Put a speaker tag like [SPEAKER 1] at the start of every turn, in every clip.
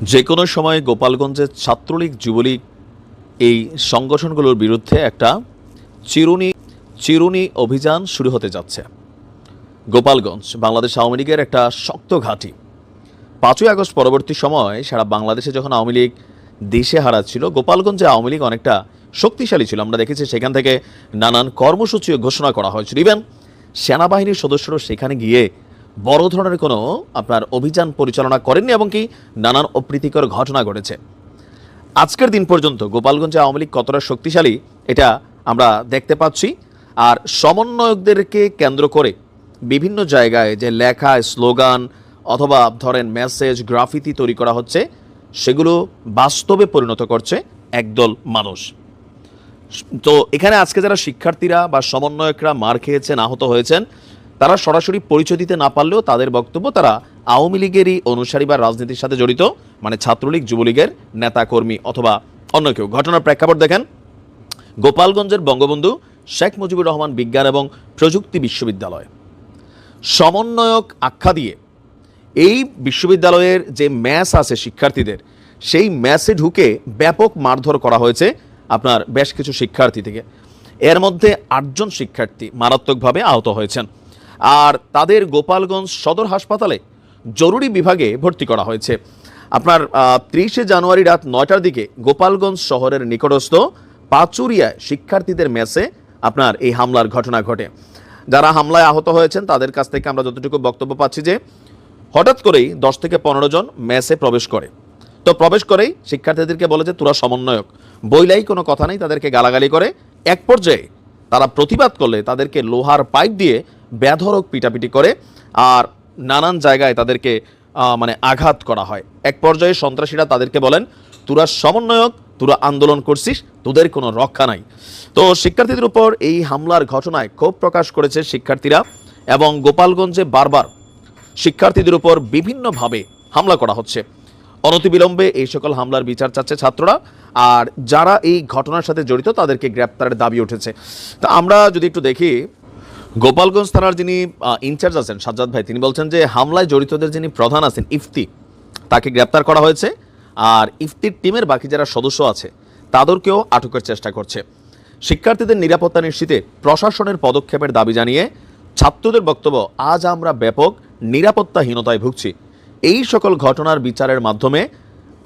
[SPEAKER 1] যে কোনো সময় গোপালগঞ্জের ছাত্রলীগ যুবলীগ এই সংগঠনগুলোর বিরুদ্ধে একটা চিরুনি চিরুনি অভিযান শুরু হতে যাচ্ছে। গোপালগঞ্জ বাংলাদেশ আওয়ামী লীগের একটা শক্ত ঘাঁটি। 5ই আগস্ট পরবর্তী সময় সারা বাংলাদেশে যখন আওয়ামী লীগ দেশে হারাচ্ছিল, গোপালগঞ্জে আওয়ামী লীগ অনেকটা শক্তিশালী ছিল। আমরা দেখেছি সেখান থেকে নানান কর্মসূচিও ঘোষণা করা হয়েছিল। ইভেন সেনাবাহিনীর সদস্যরা সেখানে গিয়ে বড় ধরনের কোনো অভিযান পরিচালনা করেননি এবং কি নানান অপ্রীতিকর ঘটনা ঘটেছে। আজকের দিন পর্যন্ত গোপালগঞ্জে আওয়ামী লীগ কতটা শক্তিশালী এটা আমরা দেখতে পাচ্ছি। আর সমন্বয়কদেরকে কেন্দ্র করে বিভিন্ন জায়গায় যে লেখা, স্লোগান অথবা ধরেন মেসেজ, গ্রাফিতি তৈরি করা হচ্ছে, সেগুলো বাস্তবে পরিণত করছে একদল মানুষ। তো এখানে আজকে যারা শিক্ষার্থীরা বা সমন্বয়করা মার খেয়েছেন, আহত হয়েছেন, তারা সরাসরি পরিচয় দিতে না পারলেও তাদের বক্তব্য তারা আওয়ামী লীগেরই অনুসারী বা রাজনীতির সাথে জড়িত, মানে ছাত্রলীগ যুবলীগের নেতাকর্মী অথবা অন্য কেউ। ঘটনার প্রেক্ষাপট দেখেন, গোপালগঞ্জের বঙ্গবন্ধু শেখ মুজিবুর রহমান বিজ্ঞান এবং প্রযুক্তি বিশ্ববিদ্যালয় সমন্বয়ক আখ্যা দিয়ে এই বিশ্ববিদ্যালয়ের যে ম্যাস আছে শিক্ষার্থীদের, সেই ম্যাসে ঢুকে ব্যাপক মারধর করা হয়েছে বেশ কিছু শিক্ষার্থী থেকে। এর মধ্যে 8 জন শিক্ষার্থী মারাত্মকভাবে আহত হয়েছেন। আর তাদের গোপালগঞ্জ সদর হাসপাতালে জরুরি বিভাগে ভর্তি করা হয়েছে। 30শে জানুয়ারি রাত 9টার দিকে গোপালগঞ্জ শহরের নিকটস্থ পাচুরিয়ায় শিক্ষার্থীদের মেসে এই হামলার ঘটনা ঘটে। যারা হামলায় আহত হয়েছেন তাদের কাছ থেকে আমরা যতটুকু বক্তব্য পাচ্ছি যে হঠাৎ করেই 10 থেকে 15 জন মেসে প্রবেশ করে। তো প্রবেশ করেই শিক্ষার্থীদেরকে বলে যে তোরা সমন্বয়ক, বইলাই কোনো কথা নেই, তাদেরকে গালাগালি করে। এক পর্যায়ে তারা প্রতিবাদ করলে তাদেরকে লোহার পাইপ দিয়ে বেধড়ক পিটাপিটি করে আর নানান জায়গায় তাদেরকে আঘাত করা হয়। এক পর্যায়ে সন্ত্রাসীরা তাদেরকে বলেন, তোরা সমন্বয়ক, তোরা আন্দোলন করছিস, তোদের কোনো রক্ষা নাই। তো শিক্ষার্থীদের উপর এই হামলার ঘটনায় ক্ষোভ প্রকাশ করেছে শিক্ষার্থীরা এবং গোপালগঞ্জে বারবার শিক্ষার্থীদের উপর বিভিন্নভাবে হামলা করা হচ্ছে। অনতিবিলম্বে এই সকল হামলার বিচার চাচ্ছে ছাত্ররা, আর যারা এই ঘটনার সাথে জড়িত তাদেরকে গ্রেপ্তারের দাবি উঠেছে। তা আমরা যদি একটু দেখি, গোপালগঞ্জ থানার যিনি ইনচার্জ আছেন সাজ্জাদ ভাই, তিনি বলছেন যে হামলায় জড়িতদের যিনি প্রধান আছেন ইফতি, তাকে গ্রেপ্তার করা হয়েছে। আর ইফতির টিমের বাকি যারা সদস্য আছে তাদেরকেও আটকের চেষ্টা করছে। শিক্ষার্থীদের নিরাপত্তা নিশ্চিতে প্রশাসনের পদক্ষেপের দাবি জানিয়ে ছাত্রদের বক্তব্য, আজ আমরা ব্যাপক নিরাপত্তাহীনতায় ভুগছি। এই সকল ঘটনার বিচারের মাধ্যমে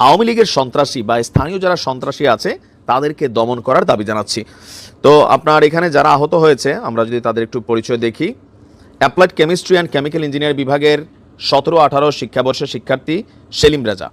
[SPEAKER 1] আওয়ামী লীগের সন্ত্রাসী বা স্থানীয় যারা সন্ত্রাসী আছে তাদেরকে দমন করার দাবি জানাচ্ছি। তো এখানে যারা আহত হয়েছে আমরা যদি তাদের একটু পরিচয় দেখি, applied chemistry and chemical engineer বিভাগের 17-18 শিক্ষাবর্ষের শিক্ষার্থী সেলিম রেজা,